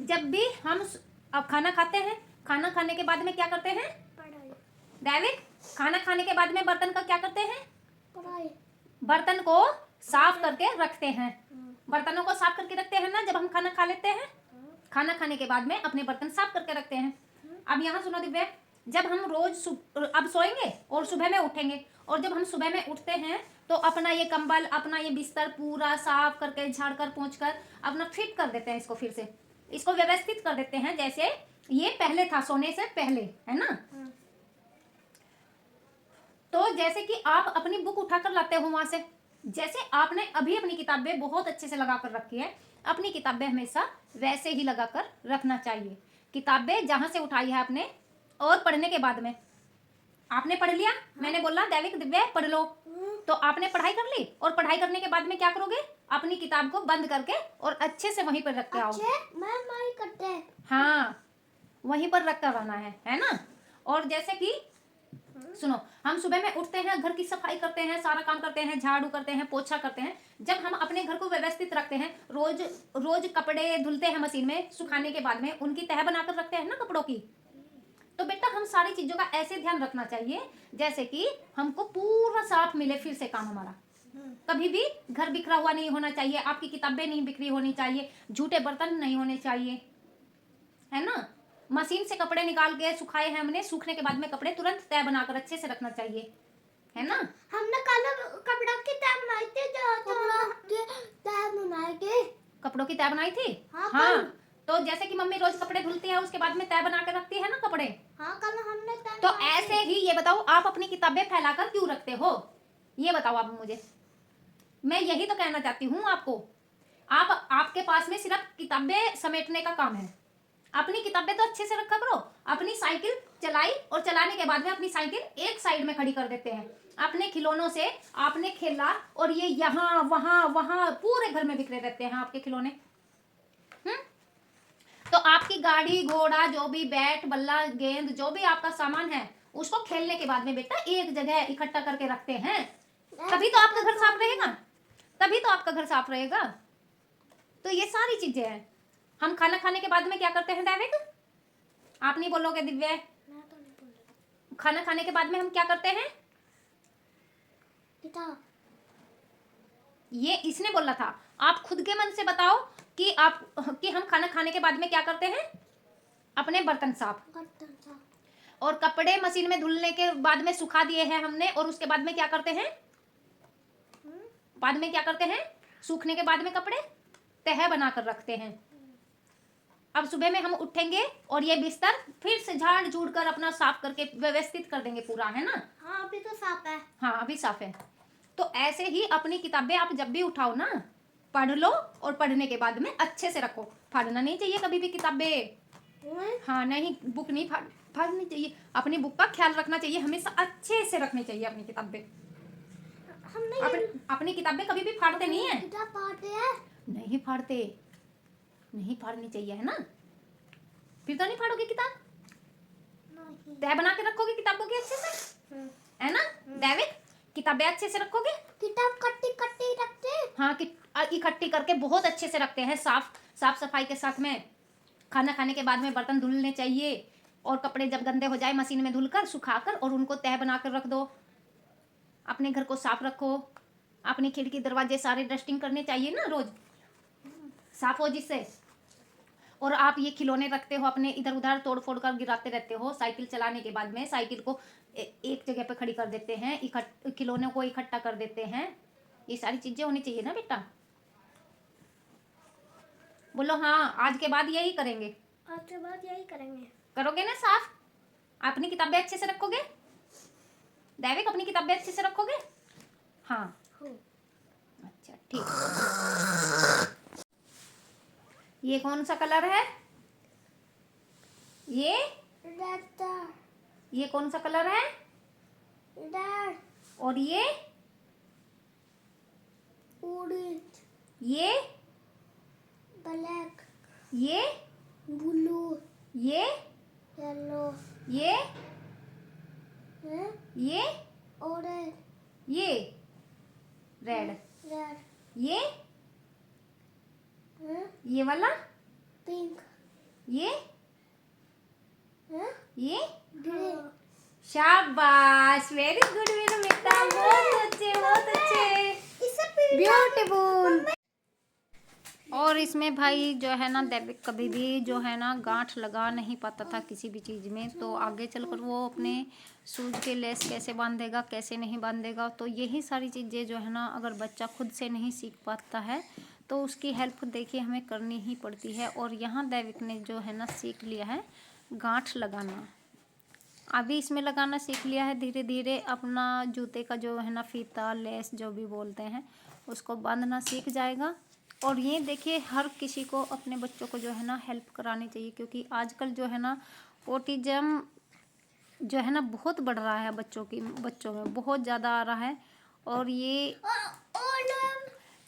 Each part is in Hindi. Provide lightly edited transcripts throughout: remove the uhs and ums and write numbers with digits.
जब भी हम अब खाना खाते हैं, खाना खाने के बाद में क्या करते हैं? दैविक, खाना खाने के बाद में बर्तन का क्या करते हैं? बर्तन को साफ करके रखते हैं। बर्तनों को साफ करके रखते हैं ना जब हम खाना खा लेते हैं। खाना खाने के बाद में अपने बर्तन साफ करके रखते हैं। अब यहाँ सुनो दिव्या, जब हम रोज अब सोएंगे और सुबह में उठेंगे, और जब हम सुबह में उठते हैं तो अपना ये कंबल, अपना ये बिस्तर पूरा साफ करके, झाड़ कर, पोंछ कर अपना फिट कर देते हैं। इसको फिर से इसको व्यवस्थित कर देते हैं जैसे ये पहले था, सोने से पहले, है ना। तो जैसे कि आप अपनी बुक उठाकर लाते हो वहां से, जैसे आपने अभी अपनी किताबें बहुत अच्छे से लगाकर रखी है, अपनी किताबें हमेशा वैसे ही लगाकर रखना चाहिए। किताबें जहां से उठाई है आपने, और पढ़ने के बाद में आपने पढ़ लिया, मैंने बोला दैविक दिव्या पढ़ लो, तो आपने पढ़ाई कर ली, और पढ़ाई करने के बाद में क्या करोगे? अपनी किताब को बंद करके और अच्छे से वहीं पर रख के आओ। हाँ, वहीं पर रख कर आना है ना। और जैसे कि सुनो, हम सुबह में उठते हैं, घर की सफाई करते हैं, सारा काम करते हैं, झाड़ू करते हैं, पोछा करते हैं। जब हम अपने घर को व्यवस्थित रखते हैं, रोज रोज कपड़े धुलते हैं मशीन में, सुखाने के बाद में उनकी तह बनाकर रखते हैं ना कपड़ों की। तो बेटा हम सारी चीजों का ऐसे ध्यान रखना चाहिए जैसे कि हमको पूरा साफ मिले। फिर से काम हमारा, कभी भी घर बिखरा हुआ नहीं होना चाहिए, आपकी किताबें नहीं बिखरी होनी चाहिए, झूठे बर्तन नहीं होने चाहिए, है ना। मशीन से कपड़े निकाल के सुखाए हैं हमने, सूखने के बाद में कपड़े तुरंत तय बनाकर अच्छे से रखना चाहिए, है ना। हमने कल कपड़ों की तय बनाई थी, कपड़ों की तय बनाई थी। हाँ, तो जैसे कि मम्मी रोज कपड़े धुलती है, उसके बाद में तय बना के रखती है ना कपड़े। हाँ, कल हमने तय तो ऐसे ही ये बताओ, आप अपनी किताबें फैलाकर क्यों रखते हो? ये बताओ आप मुझे। मैं यही तो कहना चाहती हूँ आपको। आपके पास में सिर्फ किताबें समेटने का काम है। अपनी किताबें तो अच्छे से रखा करो। अपनी साइकिल चलाई और चलाने के बाद में अपनी साइकिल एक साइड में खड़ी कर देते हैं। अपने खिलौनों से आपने खेला और ये यहाँ वहां वहां पूरे घर में बिखरे रहते हैं आपके खिलौने। तो आपकी गाड़ी घोड़ा, जो भी बैट बल्ला गेंद, जो भी आपका सामान है, उसको खेलने के बाद में बेटा एक जगह इकट्ठा करके रखते हैं, तभी तो आपका घर साफ रहेगा, तभी तो आपका घर साफ रहेगा। तो ये सारी चीजें हैं। हम खाना खाने के बाद में क्या करते हैं दैविक? आप नहीं बोलोगे दिव्या? खाना खाने के बाद में हम क्या करते हैं? ये इसने बोला था, आप खुद के मन से बताओ कि हम खाना खाने के बाद में क्या करते हैं? अपने बर्तन साफ और कपड़े मशीन में धुलने के बाद में सुखा दिए हैं हमने, और उसके बाद में क्या करते हैं? बाद में क्या करते हैं? सूखने के बाद में कपड़े तह बनाकर रखते हैं। अब सुबह में हम उठेंगे और ये बिस्तर फिर से झाड़ झूड़ कर अपना साफ करके व्यवस्थित कर देंगे पूरा, है ना। हाँ, अभी तो साफ है। हाँ, अभी साफ है। तो ऐसे ही अपनी किताबें आप जब भी उठाओ ना, पढ़ लो, और पढ़ने के बाद में अच्छे से रखो। फाड़ना नहीं चाहिए कभी भी किताबें। हाँ नहीं, बुक नहीं फाड़नी चाहिए। अपनी बुक का ख्याल रखना चाहिए, हमेशा अच्छे से रखनी चाहिए अपनी किताबें। अपनी किताबें कभी भी फाड़ते नहीं है। नहीं फाड़ते, नहीं फाड़नी चाहिए, है ना। फिर तो नहीं फाड़ोगे किताब, तय बना के रखोगे किताबों की अच्छे से, है ना दैविक। किताबें अच्छे से रखोगे, किताब कट्टी रखते हैं। हाँ, इकट्ठी करके बहुत अच्छे से रखते हैं, साफ सफाई के साथ में। खाना खाने के बाद में बर्तन धुलने चाहिए, और कपड़े जब गंदे हो जाए मशीन में धुलकर सुखाकर और उनको तह बनाकर रख दो। अपने घर को साफ रखो, अपनी खिड़की दरवाजे सारे डस्टिंग करने चाहिए ना, रोज साफ हो जिससे। और आप ये खिलौने रखते हो अपने, इधर उधर तोड़ फोड़ कर गिराते रहते हो। साइकिल चलाने के बाद में साइकिल को एक जगह पे खड़ी कर देते हैं, खिलौनों को इकट्ठा कर देते हैं। ये सारी चीजें होनी चाहिए ना बेटा। बोलो हाँ, आज के बाद यही करेंगे। आज के बाद यही करेंगे। करोगे ना साफ? अपनी किताबें अच्छे से रखोगे दैविक? अपनी किताबें अच्छे से रखोगे? हाँ, अच्छा ठीक। ये कौन सा कलर है? ये कौन सा कलर है? और ये ऑरेंज, ये ब्लैक, ये ब्लू, ये येलो, ये ये ऑरेंज, ये रेड, रेड, ये वाला, पिंक, ये हाँ? ये ग्रे शाबाश, वेरी गुड मेरा बेटा, बहुत अच्छे इसे ब्यूटीफुल। और इसमें भाई जो है ना दैविक कभी भी जो है ना गांठ लगा नहीं पाता था किसी भी चीज़ में, तो आगे चलकर वो अपने शूज के लेस कैसे बांधेगा कैसे नहीं बांधेगा, तो यही सारी चीज़ें जो है ना अगर बच्चा खुद से नहीं सीख पाता है तो उसकी हेल्प देखिए हमें करनी ही पड़ती है। और यहाँ दैविक ने जो है ना सीख लिया है गांठ लगाना, अभी इसमें लगाना सीख लिया है। धीरे धीरे अपना जूते का जो है ना फीता लेस जो भी बोलते हैं उसको बांधना सीख जाएगा। और ये देखिए हर किसी को अपने बच्चों को जो है ना हेल्प करानी चाहिए, क्योंकि आजकल जो है ना ऑटिज्म जो है ना बहुत बढ़ रहा है, बच्चों में बहुत ज़्यादा आ रहा है। और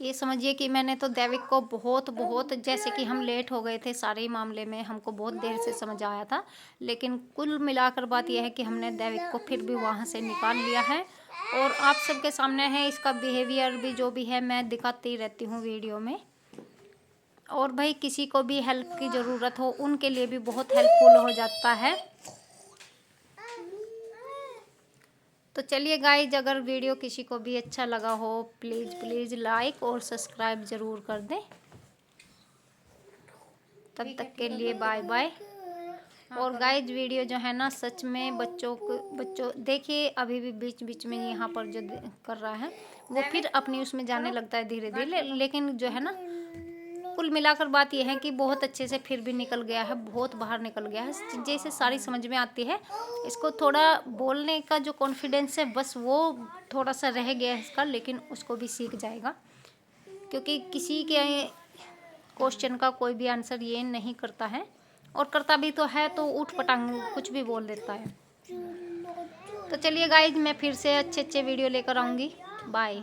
ये समझिए कि मैंने तो दैविक को बहुत जैसे कि हम लेट हो गए थे सारे मामले में, हमको बहुत देर से समझ आया था, लेकिन कुल मिलाकर बात यह है कि हमने दैविक को फिर भी वहाँ से निकाल लिया है। और आप सबके सामने है इसका बिहेवियर भी जो भी है मैं दिखाती ही रहती हूँ वीडियो में। और भाई किसी को भी हेल्प की ज़रूरत हो उनके लिए भी बहुत हेल्पफुल हो जाता है। तो चलिए गाइज, अगर वीडियो किसी को भी अच्छा लगा हो प्लीज़ लाइक और सब्सक्राइब ज़रूर कर दें। तब तक के लिए बाय बाय। और गाइज वीडियो जो है ना सच में बच्चों देखिए अभी भी बीच में यहाँ पर जो कर रहा है वो फिर अपनी उसमें जाने लगता है धीरे धीरे, लेकिन जो है ना कुल मिलाकर बात यह है कि बहुत अच्छे से फिर भी निकल गया है, बहुत बाहर निकल गया है, चीज़ें इसे सारी समझ में आती है। इसको थोड़ा बोलने का जो कॉन्फिडेंस है बस वो थोड़ा सा रह गया है इसका, लेकिन उसको भी सीख जाएगा, क्योंकि किसी के क्वेश्चन का कोई भी आंसर ये नहीं करता है, और करता भी तो है तो ऊट पटांग कुछ भी बोल देता है। तो चलिए गाइज, मैं फिर से अच्छे वीडियो लेकर आऊँगी। बाय।